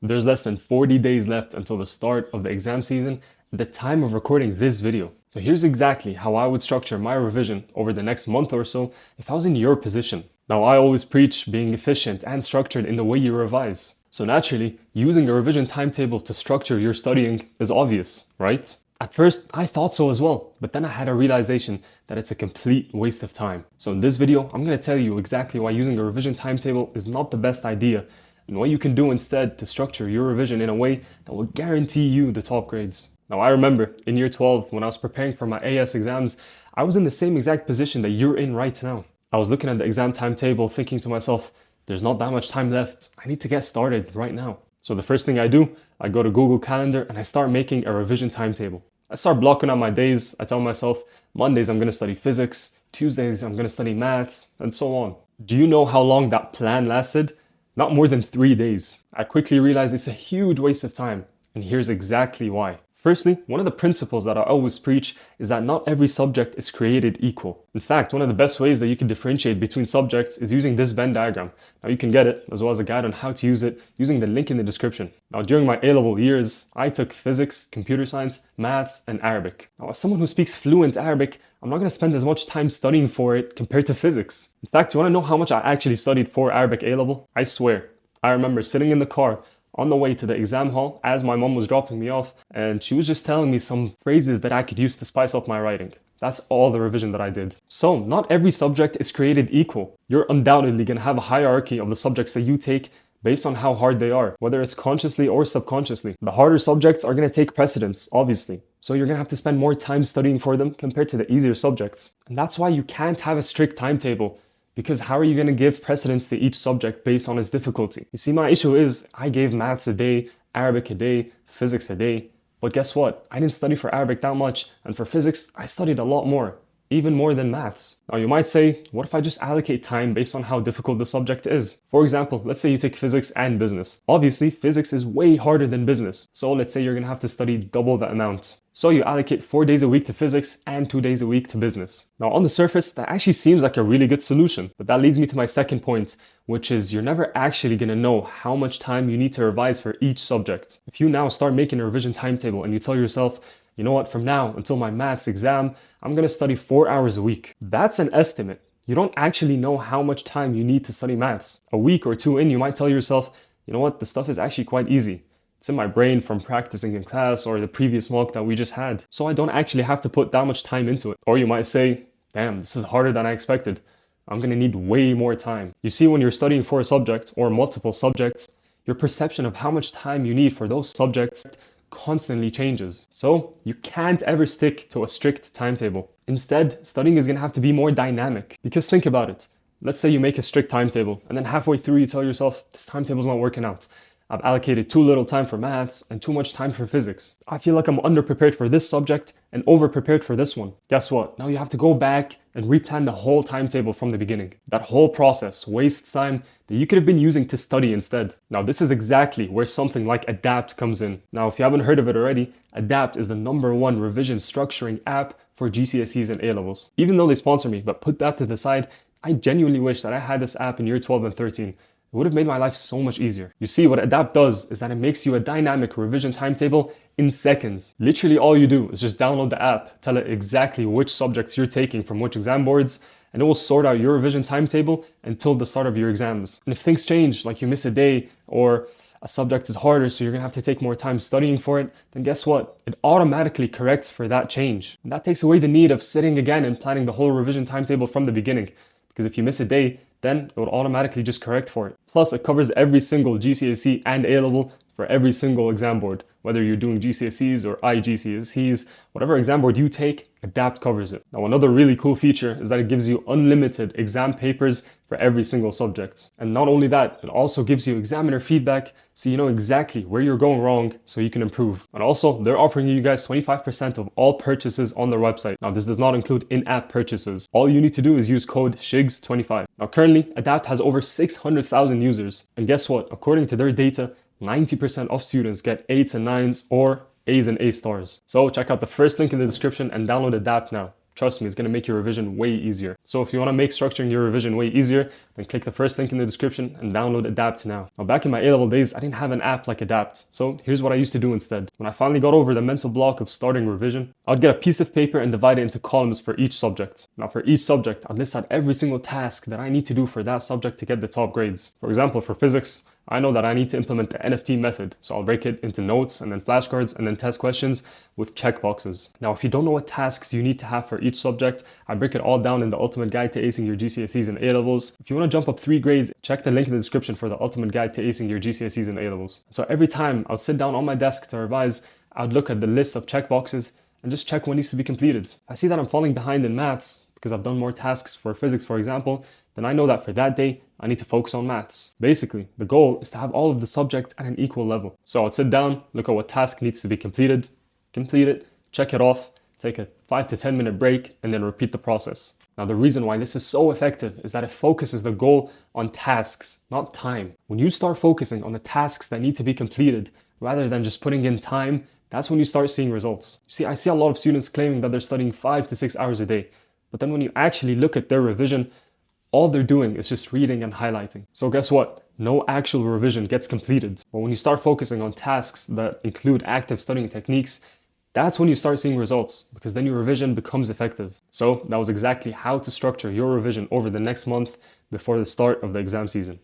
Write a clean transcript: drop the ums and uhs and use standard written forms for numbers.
There's less than 40 days left until the start of the exam season at the time of recording this video. So here's exactly how I would structure my revision over the next month or so if I was in your position. Now, I always preach being efficient and structured in the way you revise. So naturally, using a revision timetable to structure your studying is obvious, right? At first, I thought so as well, but then I had a realization that it's a complete waste of time. So in this video, I'm going to tell you exactly why using a revision timetable is not the best idea and what you can do instead to structure your revision in a way that will guarantee you the top grades. Now, I remember in year 12, when I was preparing for my AS exams, I was in the same exact position that you're in right now. I was looking at the exam timetable thinking to myself, there's not that much time left. I need to get started right now. So the first thing I do, I go to Google Calendar and I start making a revision timetable. I start blocking out my days. I tell myself, Mondays I'm going to study physics, Tuesdays I'm going to study maths, and so on. Do you know how long that plan lasted? Not more than 3 days. I quickly realized it's a huge waste of time, and here's exactly why. Firstly, one of the principles that I always preach is that not every subject is created equal. In fact, one of the best ways that you can differentiate between subjects is using this Venn diagram. Now, you can get it, as well as a guide on how to use it, using the link in the description. Now, during my A-level years, I took physics, computer science, maths, and Arabic. Now, as someone who speaks fluent Arabic, I'm not going to spend as much time studying for it compared to physics. In fact, you want to know how much I actually studied for Arabic A-level? I swear, I remember sitting in the car on the way to the exam hall as my mom was dropping me off, and she was just telling me some phrases that I could use to spice up my writing. That's all the revision that I did. So, not every subject is created equal. You're undoubtedly going to have a hierarchy of the subjects that you take based on how hard they are, whether it's consciously or subconsciously. The harder subjects are going to take precedence, obviously. So you're going to have to spend more time studying for them compared to the easier subjects. And that's why you can't have a strict timetable. Because how are you going to give precedence to each subject based on its difficulty? You see, my issue is I gave maths a day, Arabic a day, physics a day. But guess what? I didn't study for Arabic that much, and for physics, I studied a lot more. Even more than maths. Now you might say, what if I just allocate time based on how difficult the subject is? For example, let's say you take physics and business. Obviously, physics is way harder than business. So let's say you're gonna have to study double the amount. So you allocate 4 days a week to physics and 2 days a week to business. Now on the surface, that actually seems like a really good solution. But that leads me to my second point, which is you're never actually gonna know how much time you need to revise for each subject. If you now start making a revision timetable and you tell yourself, you know what, from now until my maths exam, I'm going to study 4 hours a week. That's an estimate. You don't actually know how much time you need to study maths. A week or two in, you might tell yourself, you know what, the stuff is actually quite easy. It's in my brain from practicing in class or the previous mock that we just had. So I don't actually have to put that much time into it. Or you might say, damn, this is harder than I expected. I'm going to need way more time. You see, when you're studying for a subject or multiple subjects, your perception of how much time you need for those subjects constantly changes. So you can't ever stick to a strict timetable. Instead, studying is going to have to be more dynamic. Because think about it. Let's say you make a strict timetable and then halfway through you tell yourself, this timetable's not working out. I've allocated too little time for maths and too much time for physics. I feel like I'm underprepared for this subject and overprepared for this one. Guess what? Now you have to go back and replan the whole timetable from the beginning. That whole process wastes time that you could have been using to study instead. Now this is exactly where something like Adapt comes in. Now if you haven't heard of it already, Adapt is the #1 revision structuring app for GCSEs and A-levels. Even though they sponsor me, but put that to the side, I genuinely wish that I had this app in year 12 and 13. It would have made my life so much easier. You see, what Adapt does is that it makes you a dynamic revision timetable in seconds. Literally all you do is just download the app, tell it exactly which subjects you're taking from which exam boards, and it will sort out your revision timetable until the start of your exams. And if things change, like you miss a day or a subject is harder, so you're gonna have to take more time studying for it, then guess what? It automatically corrects for that change. And that takes away the need of sitting again and planning the whole revision timetable from the beginning. Because if you miss a day, then it would automatically just correct for it. Plus, it covers every single GCSE and A-level for every single exam board. Whether you're doing GCSEs or IGCSEs, whatever exam board you take, Adapt covers it. Now, another really cool feature is that it gives you unlimited exam papers for every single subject. And not only that, it also gives you examiner feedback so you know exactly where you're going wrong so you can improve. And also, they're offering you guys 25% of all purchases on their website. Now, this does not include in-app purchases. All you need to do is use code SHIGS25. Now, currently, Adapt has over 600,000 users. And guess what? According to their data, 90% of students get 8s and 9s or A's and A stars. So check out the first link in the description and download Adapt now. Trust me, it's going to make your revision way easier. So if you want to make structuring your revision way easier, then click the first link in the description and download Adapt now. Now, back in my A-level days, I didn't have an app like Adapt. So here's what I used to do instead. When I finally got over the mental block of starting revision, I'd get a piece of paper and divide it into columns for each subject. Now, for each subject, I'd list out every single task that I need to do for that subject to get the top grades. For example, for physics, I know that I need to implement the NFT method, so I'll break it into notes and then flashcards and then test questions with checkboxes. Now, if you don't know what tasks you need to have for each subject, I break it all down in the Ultimate Guide to Acing Your GCSEs and A-Levels. If you want to jump up 3 grades, check the link in the description for the Ultimate Guide to Acing Your GCSEs and A-Levels. So every time I'll sit down on my desk to revise, I'd look at the list of checkboxes and just check what needs to be completed. If I see that I'm falling behind in maths, because I've done more tasks for physics, for example, then I know that for that day, I need to focus on maths. Basically, the goal is to have all of the subjects at an equal level. So I'll sit down, look at what task needs to be completed, complete it, check it off, take a 5 to 10 minute break, and then repeat the process. Now, the reason why this is so effective is that it focuses the goal on tasks, not time. When you start focusing on the tasks that need to be completed, rather than just putting in time, that's when you start seeing results. You see, I see a lot of students claiming that they're studying 5 to 6 hours a day. But then when you actually look at their revision, all they're doing is just reading and highlighting. So guess what? No actual revision gets completed. But when you start focusing on tasks that include active studying techniques, that's when you start seeing results, because then your revision becomes effective. So that was exactly how to structure your revision over the next month before the start of the exam season.